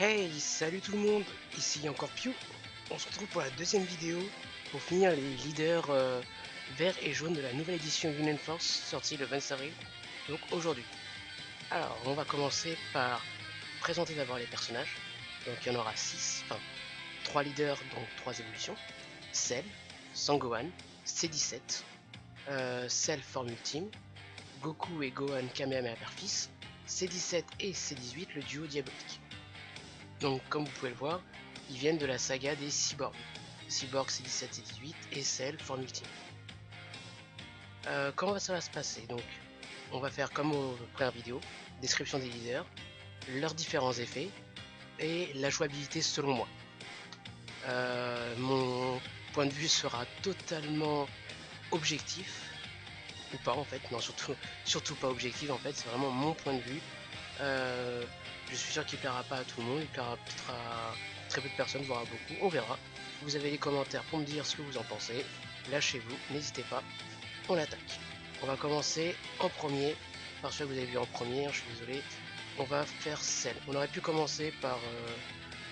Hey, salut tout le monde, ici encore Pew. On se retrouve pour la deuxième vidéo pour finir les leaders verts et jaunes de la nouvelle édition Union Force sortie le 25 avril, donc aujourd'hui. Alors, on va commencer par présenter d'abord les personnages. Donc il y en aura 6, enfin 3 leaders, donc 3 évolutions. Cell, Sangohan, C17, Cell forme ultime, Goku et Gohan Kamehameha père-fils, C17 et C18 le duo diabolique. Donc comme vous pouvez le voir, ils viennent de la saga des cyborgs. Cyborg C17, C18 et Cell forme ultime. Comment ça va se passer? Donc on va faire comme aux premières vidéos, description des leaders, leurs différents effets et la jouabilité selon moi. Mon point de vue sera totalement objectif, ou pas en fait, non surtout pas objectif en fait, c'est vraiment mon point de vue. Je suis sûr qu'il plaira pas à tout le monde, il plaira peut-être à très peu de personnes, voire à beaucoup, on verra. Vous avez les commentaires pour me dire ce que vous en pensez, lâchez-vous, n'hésitez pas, on attaque. On va commencer en premier, par ceux que vous avez vu en premier, je suis désolé, on va faire Cell. On aurait pu commencer par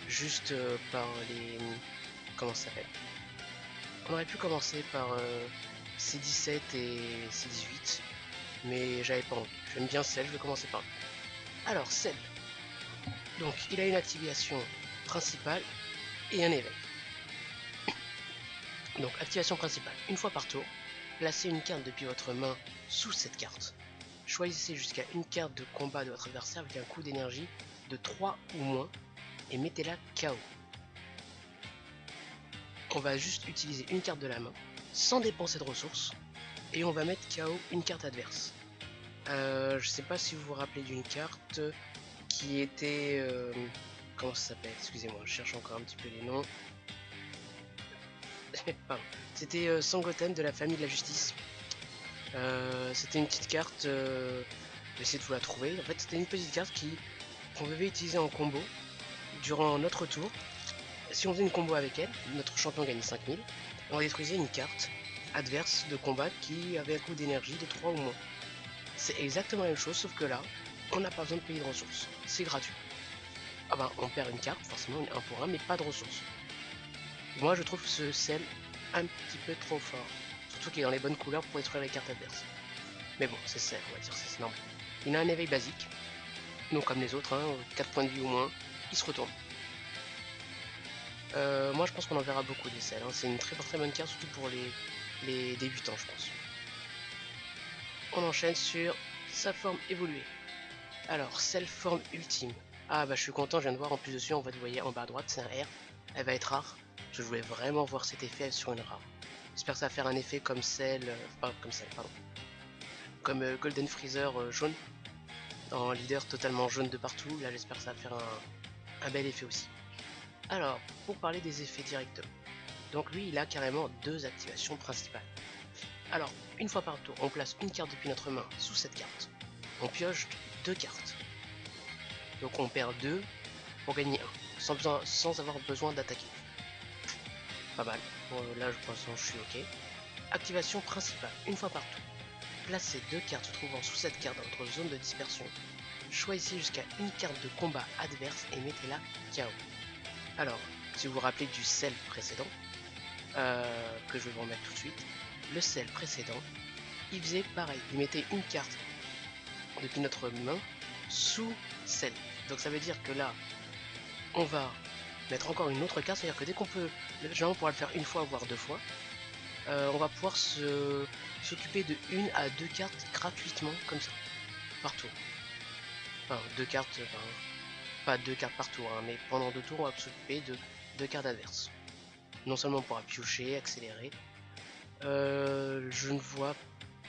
juste par les... comment ça s'appelle? On aurait pu commencer par C17 et C18, mais j'avais pas envie. J'aime bien Cell, je vais commencer par lui. Alors Cell, donc il a une activation principale et un éveil. Donc activation principale, une fois par tour, placez une carte depuis votre main sous cette carte. Choisissez jusqu'à une carte de combat de votre adversaire avec un coût d'énergie de 3 ou moins et mettez-la KO. On va juste utiliser une carte de la main sans dépenser de ressources et on va mettre KO une carte adverse. Je sais pas si vous vous rappelez d'une carte qui était... comment ça s'appelle? Excusez-moi, je cherche encore un petit peu les noms. Pardon. C'était Sangoten de la famille de la justice. C'était une petite carte, je vais essayer de vous la trouver. En fait, c'était une petite carte qu'on devait utiliser en combo durant notre tour. Si on faisait une combo avec elle, notre champion gagnait 5000. On détruisait une carte adverse de combat qui avait un coût d'énergie de 3 ou moins. C'est exactement la même chose, sauf que là, on n'a pas besoin de payer de ressources. C'est gratuit. Ah bah, on perd une carte, forcément une 1 pour 1, mais pas de ressources. Moi, je trouve ce Cell un petit peu trop fort. Surtout qu'il est dans les bonnes couleurs pour détruire les cartes adverses. Mais bon, c'est Cell, on va dire, c'est normal. Il a un éveil basique, non comme les autres, hein, 4 points de vie ou moins, il se retourne. Moi, je pense qu'on en verra beaucoup des Cell, hein. C'est une très bonne carte, surtout pour les débutants, je pense. On enchaîne sur sa forme évoluée. Alors, Cell forme ultime. Ah bah je suis content, je viens de voir en plus dessus, on va le voyez en bas à droite, c'est un R. Elle va être rare. Je voulais vraiment voir cet effet sur une rare. J'espère que ça va faire un effet comme Cell, pas comme Cell, pardon. Comme Golden Freezer jaune, en leader totalement jaune de partout. Là j'espère que ça va faire un bel effet aussi. Alors, pour parler des effets directement. Donc lui il a carrément deux activations principales. Alors, une fois par tour, on place une carte depuis notre main sous cette carte. On pioche deux cartes. Donc on perd 2 pour gagner 1, sans avoir besoin d'attaquer. Pas mal. Bon, là, pour l'instant, je suis ok. Activation principale, une fois par tour. Placez deux cartes se trouvant sous cette carte dans votre zone de dispersion. Choisissez jusqu'à une carte de combat adverse et mettez-la KO. Alors, si vous vous rappelez du Cell précédent, que je vais vous remettre tout de suite, le Cell précédent, il faisait pareil. Il mettait une carte depuis notre main sous Cell. Donc ça veut dire que là, on va mettre encore une autre carte, c'est-à-dire que dès qu'on peut, généralement on pourra le faire une fois voire deux fois, on va pouvoir s'occuper de une à deux cartes gratuitement comme ça, par tour. Enfin, deux cartes, enfin, pas deux cartes par tour, hein, mais pendant deux tours on va s'occuper de deux cartes adverses. Non seulement on pourra piocher, accélérer, je ne vois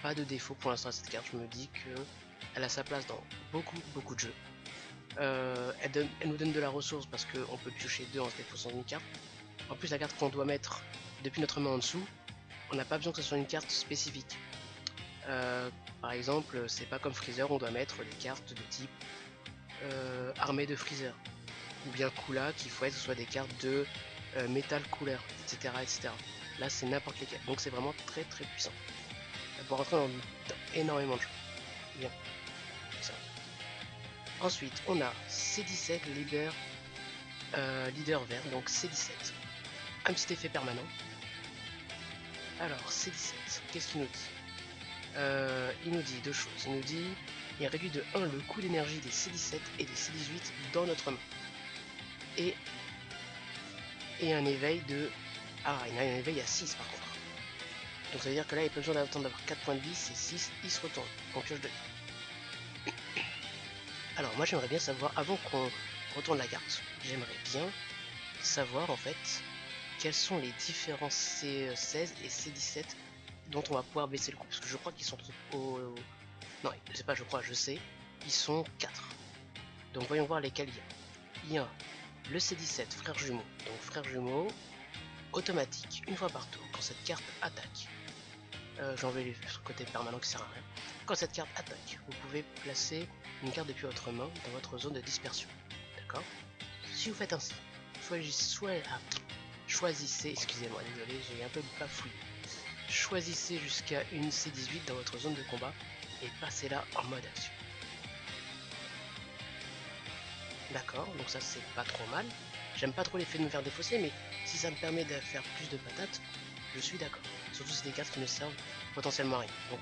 pas de défaut pour l'instant à cette carte, je me dis qu'elle a sa place dans beaucoup de jeux. Elle nous donne de la ressource parce qu'on peut piocher deux en se défaussant d'une carte. En plus, la carte qu'on doit mettre depuis notre main en dessous, on n'a pas besoin que ce soit une carte spécifique. Par exemple, c'est pas comme Freezer, on doit mettre des cartes de type armée de Freezer. Ou bien Kula, qu'il faut que ce soit des cartes de métal couleur, etc. Là, c'est n'importe lesquelles. Donc, c'est vraiment très puissant. Elle peut rentrer dans énormément de jeux. Bien. Ensuite, on a C17 leader leader vert, donc C17. Un petit effet permanent. Alors C17, qu'est-ce qu'il nous dit? Il nous dit deux choses. Il nous dit il réduit de 1 le coût d'énergie des C17 et des C18 dans notre main. Et un éveil de... Ah, il a un éveil à 6 par contre. Donc ça veut dire que là il n'y a pas besoin d'attendre d'avoir 4 points de vie, c'est 6, il se retourne en pioche de vie. Alors moi j'aimerais bien savoir, avant qu'on retourne la carte, j'aimerais bien savoir en fait quels sont les différents C16 et C17 dont on va pouvoir baisser le coup. Parce que je crois qu'ils sont au... Non, je sais pas, je crois, je sais. Ils sont 4. Donc voyons voir lesquels il y a. Il y a le C17, frère jumeau. Donc frère jumeau, automatique, une fois par tour. Quand cette carte attaque, j'enlève le côté permanent qui sert à rien. Quand cette carte attaque, vous pouvez placer une carte depuis votre main dans votre zone de dispersion. D'accord? Si vous faites ainsi, choisissez, excusez-moi, désolé, j'ai un peu bafouillé. Choisissez jusqu'à une C18 dans votre zone de combat et passez-la en mode action. D'accord, donc ça c'est pas trop mal. J'aime pas trop l'effet de me faire défausser, mais si ça me permet de faire plus de patates, je suis d'accord. Surtout c'est des cartes qui ne servent potentiellement à rien. Donc,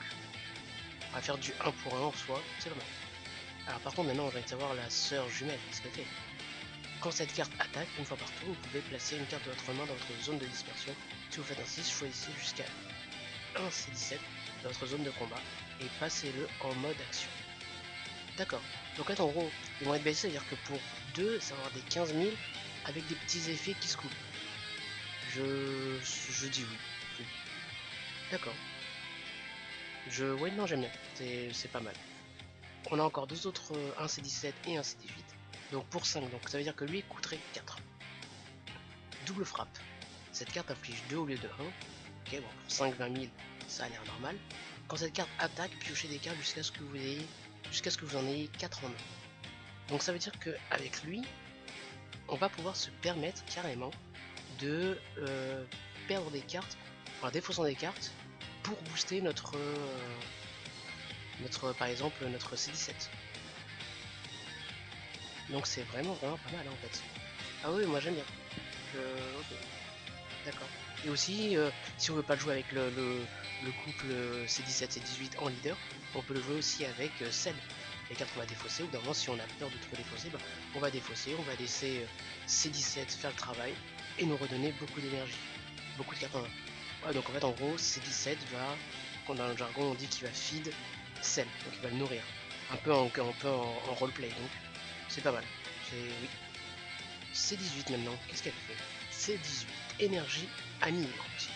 on va faire du 1 pour 1 en soi, c'est pas mal. Alors par contre maintenant j'ai envie de savoir la sœur jumelle, qu'est-ce qu'elle fait? Quand cette carte attaque, une fois par tour, vous pouvez placer une carte de votre main dans votre zone de dispersion. Si vous faites ainsi, choisissez jusqu'à 1 C17 dans votre zone de combat et passez-le en mode action. D'accord. Donc là en gros, ils vont être baissés, c'est-à-dire que pour 2, ça va avoir des 15 000 avec des petits effets qui se coupent. Je dis oui. D'accord. Ouais, non, j'aime bien. C'est pas mal. On a encore deux autres, un C17 et un C18. Donc pour 5, donc ça veut dire que lui coûterait 4. Double frappe. Cette carte inflige 2 au lieu de 1. Ok, bon, pour 5, 20 000, ça a l'air normal. Quand cette carte attaque, piochez des cartes jusqu'à ce que vous en ayez 4 en main. Donc ça veut dire qu'avec lui, on va pouvoir se permettre carrément de perdre des cartes, enfin défaussant des cartes, pour booster par exemple notre C17. Donc c'est vraiment pas mal hein, en fait. Ah oui, moi j'aime bien. Ok, d'accord. Et aussi, si on veut pas le jouer avec le couple C17 C18 en leader, on peut le jouer aussi avec celle. Les cartes qu'on va défausser, ou d'un moment si on a peur de trop défausser, bah, on va défausser, on va laisser C17 faire le travail et nous redonner beaucoup d'énergie. Beaucoup de cartes en main. Ouais, donc en fait en gros C17 va, dans le jargon on dit qu'il va feed cell, donc il va le nourrir. Un peu en roleplay, donc c'est pas mal. Oui. C18 maintenant, qu'est-ce qu'elle fait? C18, énergie annihilante.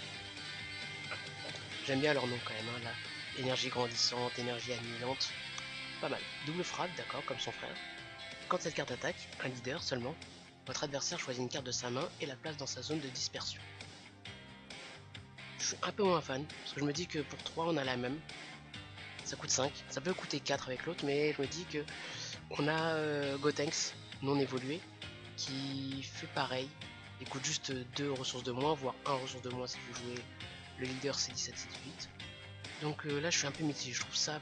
J'aime bien leur nom quand même, hein, là. Énergie grandissante, énergie annihilante. Pas mal. Double frappe, d'accord, comme son frère. Quand cette carte attaque, un leader seulement, votre adversaire choisit une carte de sa main et la place dans sa zone de dispersion. Je suis un peu moins fan, parce que je me dis que pour 3 on a la même. Ça coûte 5, ça peut coûter 4 avec l'autre, mais je me dis que on a Gotenks non évolué qui fait pareil. Il coûte juste 2 ressources de moins, voire 1 ressource de moins si vous jouez le leader C17, C18. Donc là je suis un peu mitigé, je trouve ça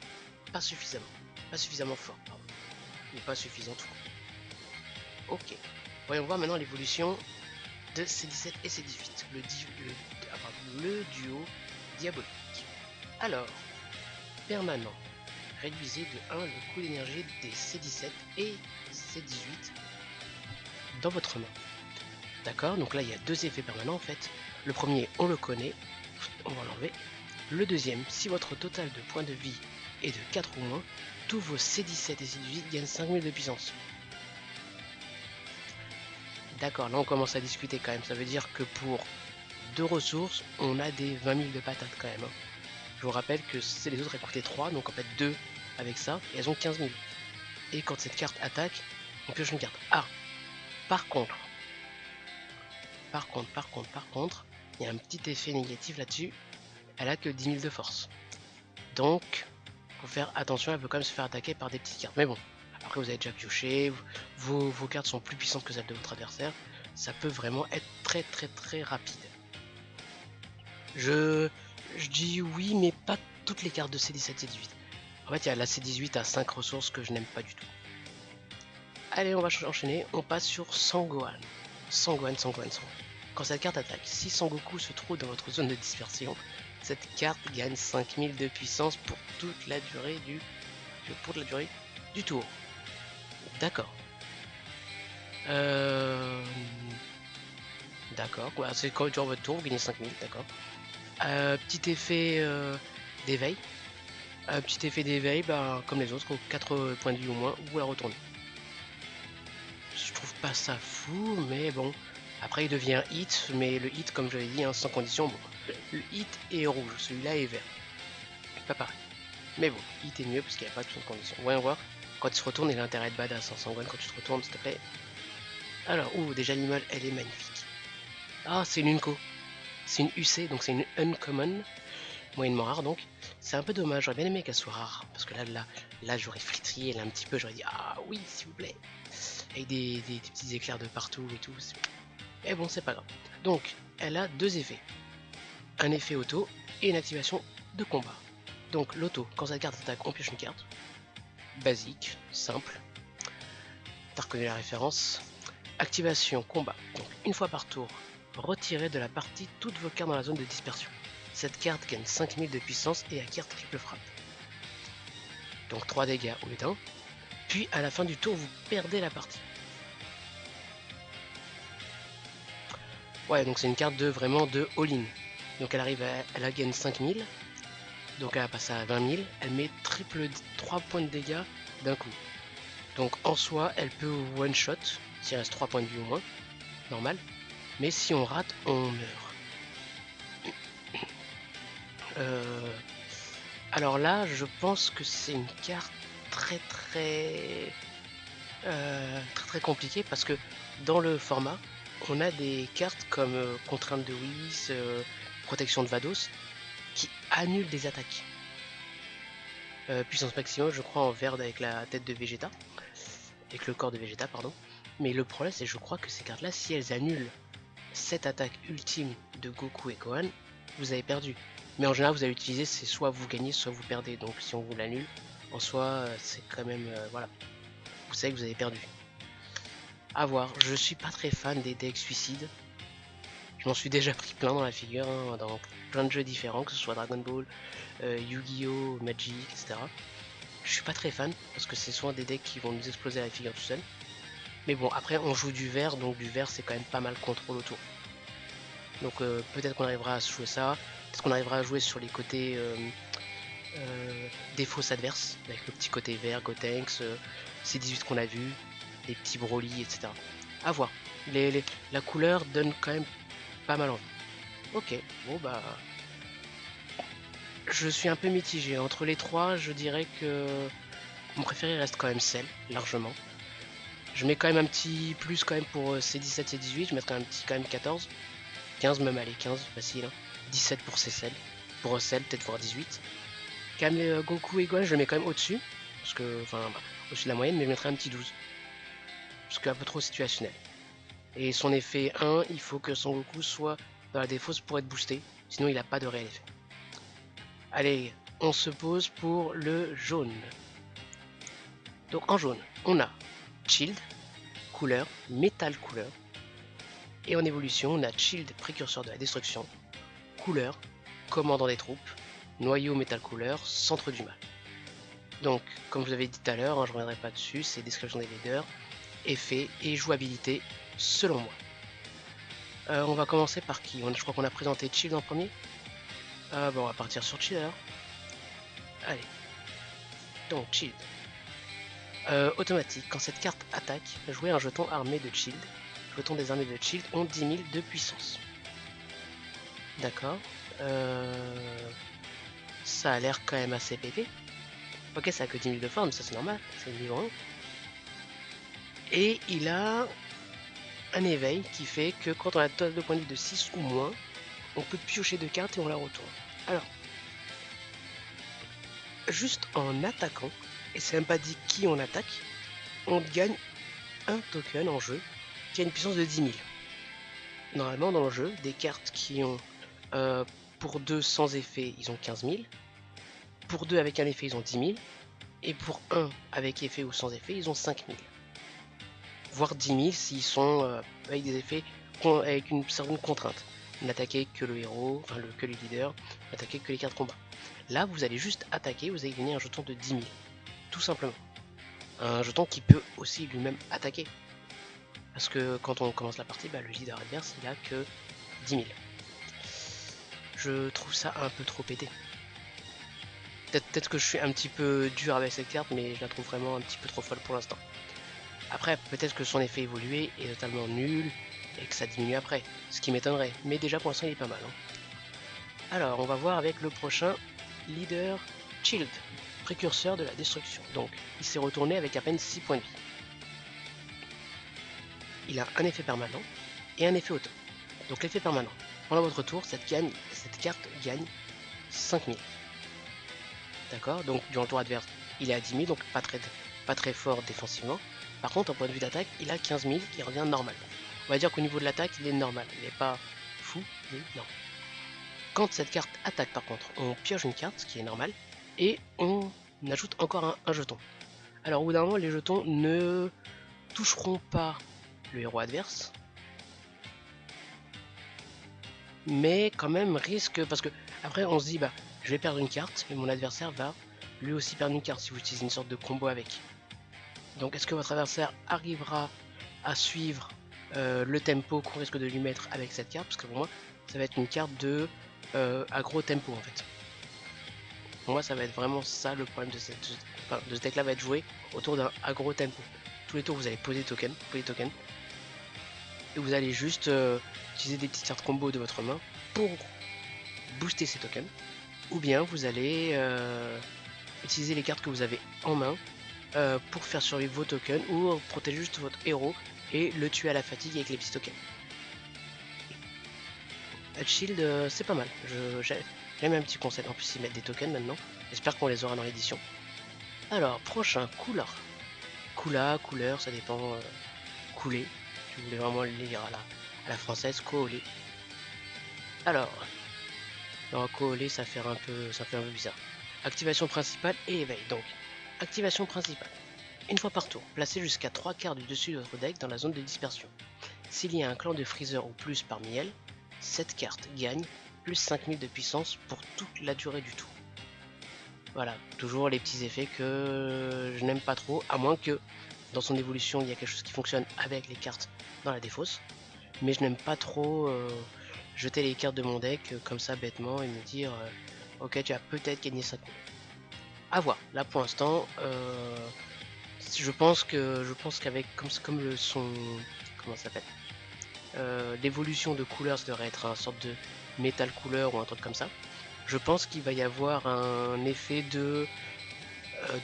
pas suffisamment fort, pardon. Mais pas suffisant tout. Ok, voyons voir maintenant l'évolution de C17 et C18, le duo diabolique. Alors, permanent, réduisez de 1 le coût d'énergie des C17 et C18 dans votre main. D'accord, donc là il y a deux effets permanents en fait. Le premier, on le connaît, on va l'enlever. Le deuxième, si votre total de points de vie est de 4 ou moins, tous vos C17 et C18 gagnent 5000 de puissance. D'accord, là on commence à discuter quand même. Ça veut dire que pour 2 ressources, on a des 20 000 de patates quand même. Hein. Je vous rappelle que les autres elles coûtaient 3, donc en fait 2 avec ça, et elles ont 15 000. Et quand cette carte attaque, on pioche une carte. Ah, par contre, il y a un petit effet négatif là-dessus. Elle a que 10 000 de force. Donc, faut faire attention, elle peut quand même se faire attaquer par des petites cartes. Mais bon, après vous avez déjà pioché, vos cartes sont plus puissantes que celles de votre adversaire. Ça peut vraiment être très très très rapide. Je dis oui, mais pas toutes les cartes de C17 C18. En fait, il y a la C18 à 5 ressources que je n'aime pas du tout. Allez, on va enchaîner, on passe sur Sangohan. Sangohan. Quand cette carte attaque, si Sangoku se trouve dans votre zone de dispersion, cette carte gagne 5000 de puissance pour toute la durée du tour. D'accord. D'accord, ouais, c'est quand durant votre tour, vous gagnez 5000, d'accord. Petit effet d'éveil. Petit effet d'éveil, bah, comme les autres, aux 4 points de vie au moins, vous la retournez. Je trouve pas ça fou, mais bon. Après, il devient hit, mais le hit, comme je l'avais dit, hein, sans condition, bon. Le hit est rouge, celui-là est vert. Pas pareil. Mais bon, hit est mieux parce qu'il n'y a pas de condition. Voyons voir. Quand il se retourne, il a intérêt de badass. Hein, Sangohan, quand tu te retournes, s'il te plaît. Alors, déjà l'image, elle est magnifique. Ah, c'est une Unco. C'est une UC, donc c'est une Uncommon. Moyennement rare, donc. C'est un peu dommage, j'aurais bien aimé qu'elle soit rare. Parce que là j'aurais flétri, elle un petit peu, j'aurais dit, ah oui, s'il vous plaît. Avec des petits éclairs de partout et tout. Mais bon, c'est pas grave. Donc, elle a deux effets. Un effet auto et une activation de combat. Donc, l'auto, quand cette carte attaque, on pioche une carte. Basique, simple. T'as reconnu la référence. Activation combat. Donc, une fois par tour, retirez de la partie toutes vos cartes dans la zone de dispersion. Cette carte gagne 5000 de puissance et acquiert triple frappe. Donc 3 dégâts au lieu d'un. Puis à la fin du tour, vous perdez la partie. Ouais, donc c'est une carte de vraiment de all-in. Donc elle gagne 5000. Donc elle a passé à 20 000. Elle met triple 3 points de dégâts d'un coup. Donc en soi, elle peut one shot, s'il reste 3 points de vie au moins, normal. Mais si on rate, on meurt. Alors là, je pense que c'est une carte très compliquée parce que dans le format, on a des cartes comme contrainte de Whis, protection de Vados, qui annulent des attaques. Puissance maximum, je crois en vert avec la tête de Vegeta, avec le corps de Vegeta, pardon. Mais le problème, c'est que je crois que ces cartes-là, si elles annulent cette attaque ultime de Goku et Gohan, vous avez perdu. Mais en général, vous avez utilisé, c'est soit vous gagnez, soit vous perdez. Donc si on vous l'annule, en soi, c'est quand même, voilà. Vous savez que vous avez perdu. A voir, je suis pas très fan des decks suicides. Je m'en suis déjà pris plein dans la figure, hein, dans plein de jeux différents, que ce soit Dragon Ball, Yu-Gi-Oh, Magic, etc. Je suis pas très fan, parce que c'est souvent des decks qui vont nous exploser la figure tout seul. Mais bon, après on joue du vert, donc du vert c'est quand même pas mal contrôle autour. Donc peut-être qu'on arrivera à jouer ça, peut-être qu'on arrivera à jouer sur les côtés des fausses adverses, avec le petit côté vert, Gotenks, C18 qu'on a vu, les petits Broly, etc. A voir. La couleur donne quand même pas mal envie. Ok, bon bah... Je suis un peu mitigé. Entre les trois, je dirais que mon préféré reste quand même Cell, largement. Je mets quand même un petit plus quand même pour C17, C18, je mettrais un petit quand même 14. 15 même, allez, 15, facile. Hein. 17 pour Cell. Pour Cell, peut-être voir 18. Quand même Goku et Gohan, je le mets quand même au-dessus. Parce que, enfin, bah, au-dessus de la moyenne, mais je mettrais un petit 12. Parce qu'un peu trop situationnel. Et son effet 1, il faut que Son Goku soit dans la défausse pour être boosté. Sinon, il n'a pas de réel effet. Allez, on se pose pour le jaune. Donc en jaune, on a Shield, couleur, métal couleur. Et en évolution, on a Shield, précurseur de la destruction, couleur, commandant des troupes, noyau métal couleur, centre du mal. Donc, comme je vous avais dit tout à l'heure, hein, je ne reviendrai pas dessus, c'est description des leaders, effet et jouabilité selon moi. On va commencer par qui? Je crois qu'on a présenté Shield en premier. Bon, on va partir sur Shield alors. Allez. Donc, Shield. Automatique. Quand cette carte attaque, jouez un jeton armé de Shield. Jetons des armées de Shield ont 10 000 de puissance. D'accord. Ça a l'air quand même assez pété. Ok, ça a que 10 000 de forme, ça c'est normal. C'est le niveau 1. Et il a un éveil qui fait que quand on a total de points de vie de 6 ou moins, on peut piocher 2 cartes et on la retourne. Alors, juste en attaquant, et c'est même pas dit qui on attaque, on gagne un token en jeu qui a une puissance de 10 000. Normalement dans le jeu, des cartes qui ont pour 2 sans effet, ils ont 15 000. Pour 2 avec un effet, ils ont 10 000. Et pour 1 avec effet ou sans effet, ils ont 5 000. voire 10 000 s'ils sont avec des effets avec une certaine contrainte. N'attaquer que le héros, enfin que le leader, n'attaquer que les cartes combat. Là, vous allez juste attaquer, vous allez gagner un jeton de 10 000, tout simplement. Un jeton qui peut aussi lui-même attaquer. Parce que quand on commence la partie, bah, le leader adverse, il a que 10 000. Je trouve ça un peu trop pété. Peut-être que je suis un petit peu dur avec cette carte, mais je la trouve vraiment un petit peu trop folle pour l'instant. Après, peut-être que son effet évolué est totalement nul et que ça diminue après, ce qui m'étonnerait. Mais déjà pour l'instant, il est pas mal. Hein. Alors, on va voir avec le prochain leader Shield, précurseur de la destruction. Donc, il s'est retourné avec à peine 6 points de vie. Il a un effet permanent et un effet auto. Donc l'effet permanent, pendant votre tour, cette carte gagne 5000. D'accord. Donc durant le tour adverse, il est à 10 000, donc pas très fort défensivement. Par contre, en point de vue d'attaque, il a 15 000 qui revient normal. On va dire qu'au niveau de l'attaque, il est normal. Il n'est pas fou, il est normal. Quand cette carte attaque par contre, on pioche une carte, ce qui est normal, et on ajoute encore un jeton. Alors au bout d'un moment, les jetons ne toucheront pas le héros adverse, mais quand même risque, parce que après on se dit bah je vais perdre une carte, mais mon adversaire va lui aussi perdre une carte si vous utilisez une sorte de combo avec. Donc est-ce que votre adversaire arrivera à suivre le tempo qu'on risque de lui mettre avec cette carte? Parce que pour moi ça va être une carte de aggro tempo en fait. Pour moi ça va être vraiment ça le problème de ce deck là, va être joué autour d'un aggro tempo. Tous les tours vous allez poser token, et vous allez juste utiliser des petites cartes combo de votre main pour booster ces tokens, ou bien vous allez utiliser les cartes que vous avez en main pour faire survivre vos tokens ou protéger juste votre héros et le tuer à la fatigue avec les petits tokens. Shield c'est pas mal, j'aime un petit concept, en plus ils mettent des tokens maintenant, j'espère qu'on les aura dans l'édition. Alors prochain, couleur, ça dépend, couler, si vous voulez vraiment le lire à la française, coller. Alors, non, coller ça fait un peu bizarre. Activation principale et éveil. Donc, activation principale. Une fois par tour, placez jusqu'à 3 cartes du dessus de votre deck dans la zone de dispersion. S'il y a un clan de Freezer ou plus parmi elles, cette carte gagne plus 5000 de puissance pour toute la durée du tour. Voilà, toujours les petits effets que je n'aime pas trop, à moins que dans son évolution il y a quelque chose qui fonctionne avec les cartes dans la défausse. Mais je n'aime pas trop jeter les cartes de mon deck comme ça bêtement et me dire ok, tu as peut-être gagné 5000. A voir, là pour l'instant je pense qu'avec comme le son, comment ça s'appelle, l'évolution de couleur, ça devrait être un sorte de métal couleur ou un truc comme ça. Je pense qu'il va y avoir un effet de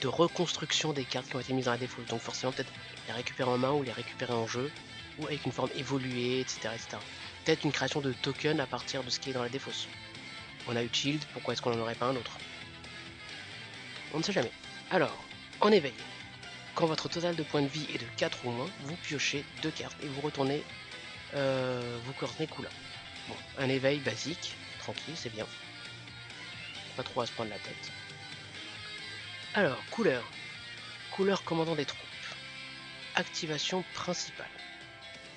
reconstruction des cartes qui ont été mises dans la défaut. Donc forcément peut-être les récupérer en main ou les récupérer en jeu, ou avec une forme évoluée, etc. Peut-être une création de token à partir de ce qui est dans la défausse. On a eu Shield, pourquoi est-ce qu'on n'en aurait pas un autre? On ne sait jamais. Alors, en éveil, quand votre total de points de vie est de 4 ou moins, vous piochez 2 cartes et vous retournez couleur. Bon, un éveil basique, tranquille, c'est bien. Pas trop à se prendre la tête. Alors, couleur commandant des troupes. Activation principale.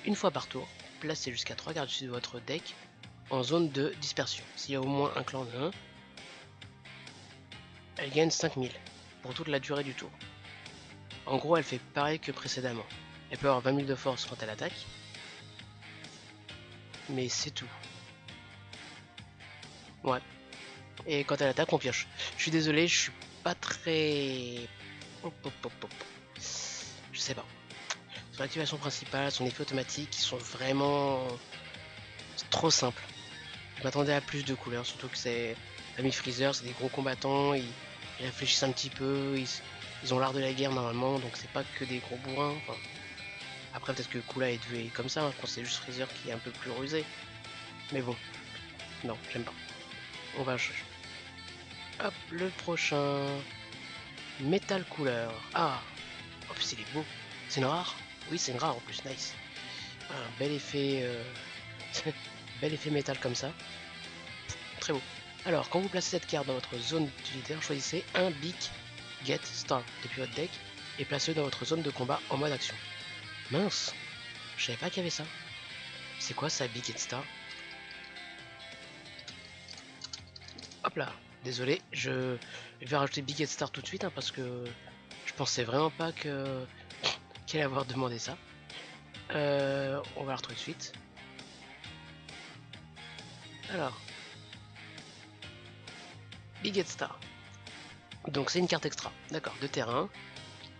Une fois par tour, placez jusqu'à 3 cartes dessus de votre deck en zone de dispersion. S'il y a au moins un clan de 1, elle gagne 5000 pour toute la durée du tour. En gros, elle fait pareil que précédemment. Elle peut avoir 20 000 de force quand elle attaque, mais c'est tout. Ouais. Et quand elle attaque, on pioche. Je suis désolé, je suis pas très... Je sais pas. Son activation principale, son effet automatique, ils sont vraiment trop simples. Je m'attendais à plus de couleurs, surtout que c'est Ami Freezer, c'est des gros combattants, ils réfléchissent un petit peu, ils ont l'art de la guerre normalement, donc c'est pas que des gros bourrins. Enfin, après peut-être que Kula est doué comme ça, hein, je pense que c'est juste Freezer qui est un peu plus rusé. Mais bon, non, j'aime pas. On va changer. Hop, le prochain. Métal couleur. Ah, en plus il est beau. C'est une rare? Oui, c'est une rare en plus, nice. Un bel effet... bel effet métal comme ça. Très beau. Alors, quand vous placez cette carte dans votre zone utilitaire, choisissez un Big Get Star depuis votre deck et placez-le dans votre zone de combat en mode action. Mince, je savais pas qu'il y avait ça. C'est quoi ça, Big Head Star? Hop là, désolé, je vais rajouter Big Head Star tout de suite, hein, parce que je pensais vraiment pas que qu'elle allait avoir demandé ça. On va la retrouver tout de suite. Alors, Big Head Star. Donc c'est une carte extra, d'accord, de terrain.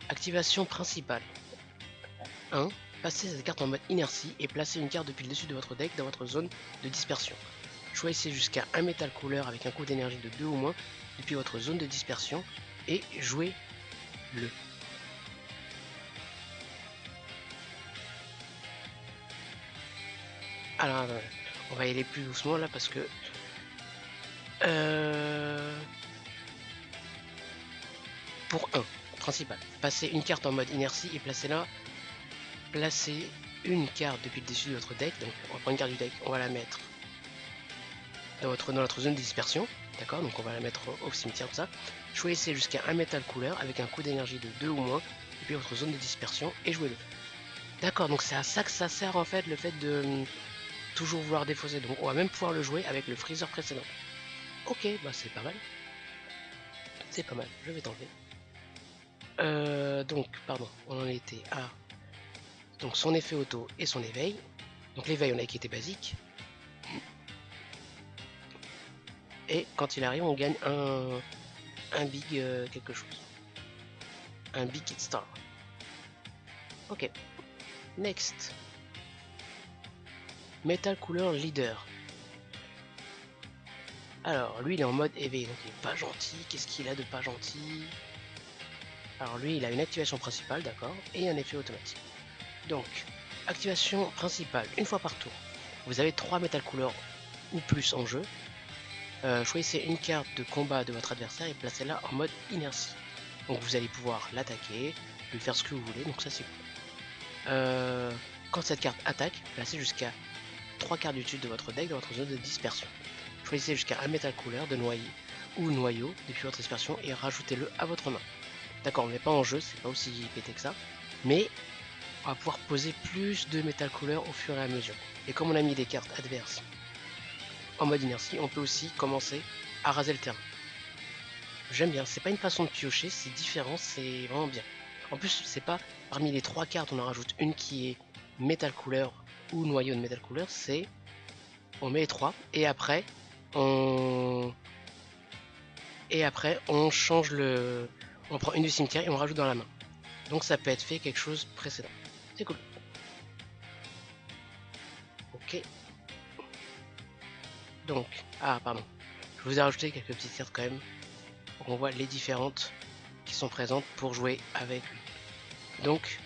Activation principale. 1. Passez cette carte en mode inertie et placez une carte depuis le dessus de votre deck dans votre zone de dispersion. Choisissez jusqu'à un métal couleur avec un coût d'énergie de 2 ou moins depuis votre zone de dispersion et jouez-le. Alors, on va y aller plus doucement là parce que... Pour 1, principal, passez une carte en mode inertie et placez-la. Placez une carte depuis le dessus de votre deck, donc on va prendre une carte du deck, on va la mettre dans notre zone de dispersion, d'accord, donc on va la mettre au cimetière, tout ça. Choisissez jusqu'à un métal couleur avec un coût d'énergie de 2 ou moins depuis votre zone de dispersion et jouez-le. D'accord, donc c'est à ça que ça sert en fait, le fait de toujours vouloir défausser, donc on va même pouvoir le jouer avec le freezer précédent. Ok, bah c'est pas mal. C'est pas mal, je vais t'enlever. Donc, pardon, on en était à... Donc son effet auto et son éveil. Donc l'éveil, on a qui était basique. Et quand il arrive, on gagne un big quelque chose. Un big hit star. Ok. Next. Metal couleur leader. Alors lui il est en mode éveil, donc il est pas gentil. Qu'est-ce qu'il a de pas gentil? Alors lui il a une activation principale, d'accord, et un effet automatique. Donc, activation principale, une fois par tour. Vous avez 3 metal couleurs ou plus en jeu. Choisissez une carte de combat de votre adversaire et placez-la en mode inertie. Donc vous allez pouvoir l'attaquer, lui faire ce que vous voulez, donc ça c'est cool. Quand cette carte attaque, placez jusqu'à 3 cartes du dessus de votre deck dans votre zone de dispersion. Choisissez jusqu'à un métal couleur de noyer ou noyau depuis votre dispersion et rajoutez-le à votre main. D'accord, on n'est pas en jeu, c'est pas aussi pété que ça, mais on va pouvoir poser plus de métal couleur au fur et à mesure. Et comme on a mis des cartes adverses en mode inertie, on peut aussi commencer à raser le terrain. J'aime bien, c'est pas une façon de piocher, c'est différent, c'est vraiment bien. En plus, c'est pas parmi les 3 cartes, on en rajoute une qui est métal couleur ou noyau de métal couleur, c'est on met les 3 et après on change le, on prend une du cimetière et on rajoute dans la main. Donc ça peut être fait quelque chose précédent. C'est cool. Ok. Donc, ah pardon, je vous ai rajouté quelques petites cartes quand même pour qu'on voit les différentes qui sont présentes pour jouer avec lui. Donc,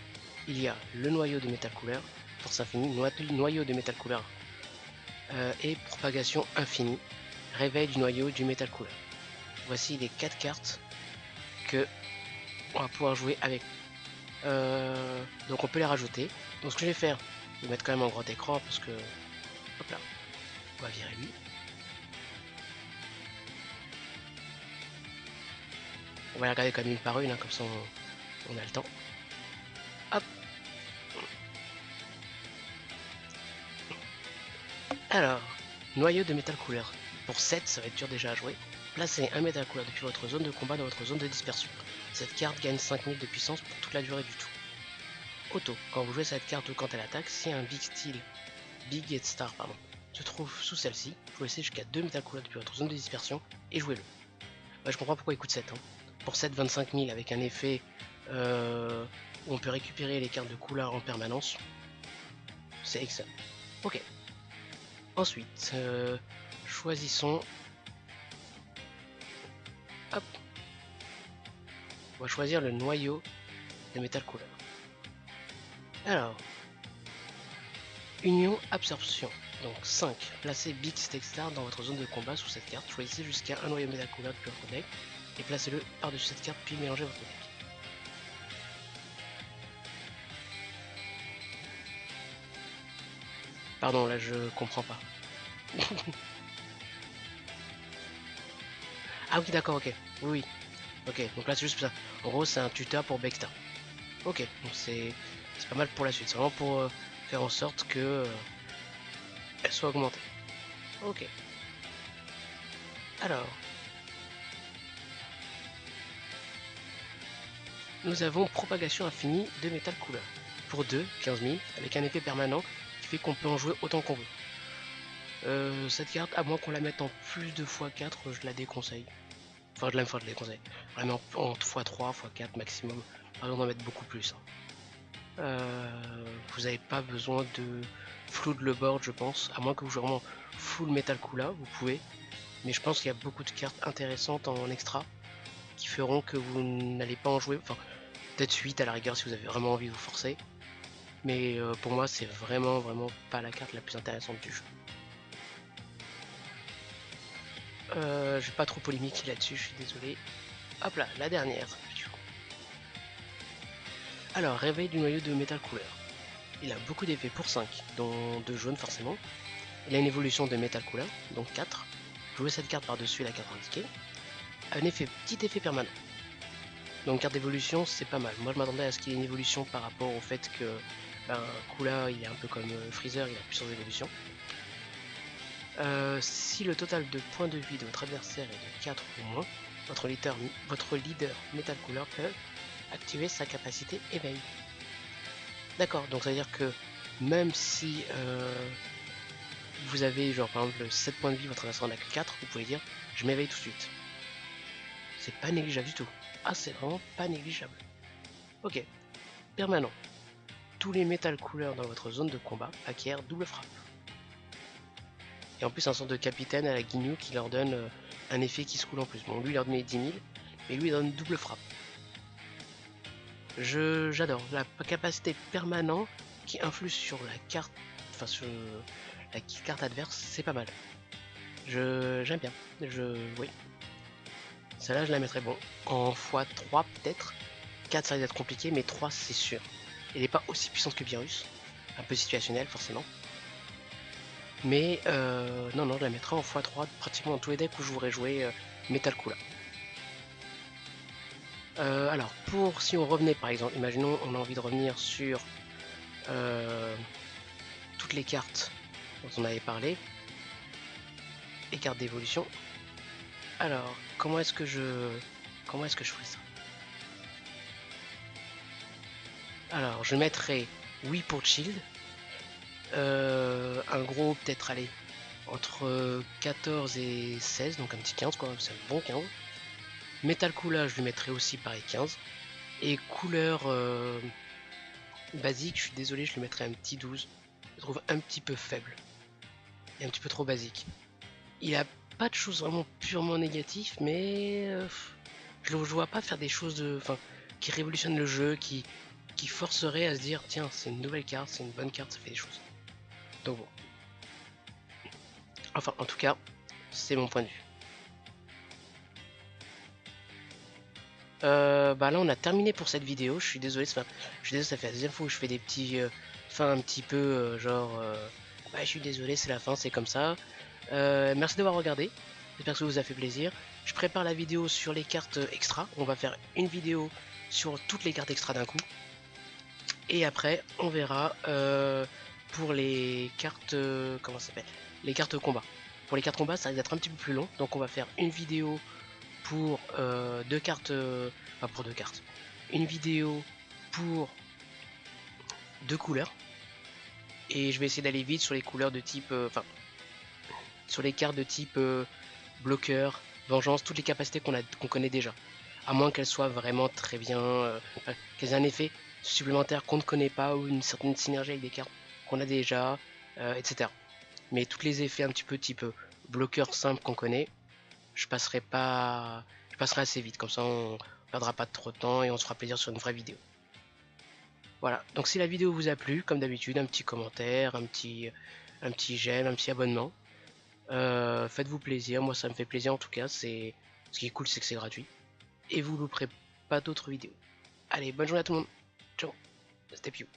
il y a le noyau de métal couleur, force infinie, noyau de métal couleur et propagation infinie, réveil du noyau du métal couleur. Voici les 4 cartes que on va pouvoir jouer avec. Donc on peut les rajouter. Donc ce que je vais faire, je vais mettre quand même en grand écran parce que, hop là, on va virer lui. On va les regarder comme une par une, hein, comme ça on a le temps. Hop. Alors, noyau de métal couleur. Pour 7, ça va être dur déjà à jouer. Placez un métal couleur depuis votre zone de combat dans votre zone de dispersion. Cette carte gagne 5000 de puissance pour toute la durée du tour. Auto. Quand vous jouez cette carte ou quand elle attaque, si un Big Head Star se trouve sous celle-ci, vous laissez jusqu'à 2 métal couleurs depuis votre zone de dispersion et jouez-le. Bah, je comprends pourquoi il coûte 7. Hein. Pour 7, 25 000 avec un effet où on peut récupérer les cartes de couleur en permanence, c'est excellent. Ok. Ensuite, choisissons. Hop. On va choisir le noyau de métal couleur. Alors, Union Absorption. Donc 5. Placez Big Steak Star dans votre zone de combat sous cette carte. Choisissez jusqu'à un noyau métal couleur depuis votre deck et placez-le par-dessus cette carte puis mélangez votre deck. Pardon, là je comprends pas. Ah oui, d'accord, ok. Oui, oui. Ok, donc là c'est juste ça. En gros, c'est un tuteur pour Bekta. Ok, donc c'est C'est pas mal pour la suite, c'est vraiment pour faire en sorte que elle soit augmentée. Ok. Alors, nous avons propagation infinie de métal couleur. Pour 2, 15 000, avec un effet permanent qui fait qu'on peut en jouer autant qu'on veut. Cette carte, à moins qu'on la mette en plus de x4, je la déconseille. Enfin, je la déconseille. On la met en x3, x4 maximum. Pas besoin d'en mettre beaucoup plus. Vous n'avez pas besoin de flood le board, je pense. À moins que vous jouez vraiment full metal Kula, vous pouvez. Mais je pense qu'il y a beaucoup de cartes intéressantes en extra qui feront que vous n'allez pas en jouer. Enfin, peut-être 8 à la rigueur si vous avez vraiment envie de vous forcer. Mais pour moi, c'est vraiment pas la carte la plus intéressante du jeu. Je vais pas trop polémiquer là-dessus, je suis désolé. Hop là, la dernière. Alors, réveil du noyau de métal couleur. Il a beaucoup d'effets pour 5, dont 2 jaunes forcément. Il a une évolution de métal couleur, donc 4. Jouez cette carte par-dessus la carte indiquée. Un petit effet permanent. Donc carte d'évolution, c'est pas mal. Moi je m'attendais à ce qu'il y ait une évolution par rapport au fait que Kula il est un peu comme Freezer, il a plusieurs évolutions. Si le total de points de vie de votre adversaire est de 4 ou moins, votre leader Metal Couleur peut activer sa capacité éveil. D'accord, donc ça veut dire que même si vous avez genre par exemple 7 points de vie, votre adversaire en a que 4, vous pouvez dire je m'éveille tout de suite. C'est pas négligeable du tout. Ah, c'est vraiment pas négligeable. Ok, permanent. Tous les métal couleurs dans votre zone de combat acquièrent double frappe. Et en plus un sort de capitaine à la Ginyu qui leur donne un effet qui se coule en plus. Bon, lui il leur donne 10 000, mais lui il donne double frappe. J'adore la capacité permanente qui influe sur la carte, enfin sur la carte adverse, c'est pas mal. J'aime bien. Oui. Celle-là je la mettrais bon en x3 peut-être. 4 ça risque d'être compliqué, mais 3 c'est sûr. Elle n'est pas aussi puissante que Virus, un peu situationnelle forcément. Mais non, je la mettrai en x3 pratiquement dans tous les decks où je voudrais jouer Metal Kula. Alors, si on revenait par exemple, imaginons on a envie de revenir sur toutes les cartes dont on avait parlé, les cartes d'évolution. Alors, comment est-ce que je ferais ça? Alors, je mettrais oui pour Shield, un gros peut-être aller entre 14 et 16, donc un petit 15 quoi, c'est un bon 15. Metal Kula, je lui mettrais aussi pareil 15. Et couleur basique, je suis désolé, je lui mettrais un petit 12. Je trouve un petit peu faible. Et un petit peu trop basique. Il a pas de choses vraiment purement négatives, mais je ne vois pas faire des choses qui révolutionnent le jeu, qui forcerait à se dire tiens, c'est une nouvelle carte, c'est une bonne carte, ça fait des choses. Donc bon. Enfin, en tout cas, c'est mon point de vue. Bah là on a terminé pour cette vidéo, je suis désolé, ça fait la deuxième fois où je fais des petits fins un petit peu bah, je suis désolé, c'est la fin, c'est comme ça. Merci d'avoir regardé, j'espère que ça vous a fait plaisir. Je prépare la vidéo sur les cartes extra, on va faire une vidéo sur toutes les cartes extra d'un coup. Et après on verra pour les cartes, comment ça s'appelle, les cartes combat. Pour les cartes combat ça risque d'être un petit peu plus long, donc on va faire une vidéo pour deux cartes, enfin pour deux cartes, une vidéo pour deux couleurs, et je vais essayer d'aller vite sur les couleurs de type, enfin sur les cartes de type bloqueur, vengeance, toutes les capacités qu'on connaît déjà, à moins qu'elles soient vraiment très bien, qu'elles aient un effet supplémentaire qu'on ne connaît pas ou une certaine synergie avec des cartes qu'on a déjà, etc. Mais tous les effets un petit peu type bloqueur simple qu'on connaît, je passerai assez vite, comme ça on perdra pas trop de temps et on se fera plaisir sur une vraie vidéo. Voilà, donc si la vidéo vous a plu, comme d'habitude, un petit commentaire, un petit j'aime, un petit abonnement. Faites-vous plaisir, moi ça me fait plaisir en tout cas, ce qui est cool c'est que c'est gratuit. Et vous louperez pas d'autres vidéos. Allez, bonne journée à tout le monde, ciao, c'était Piu.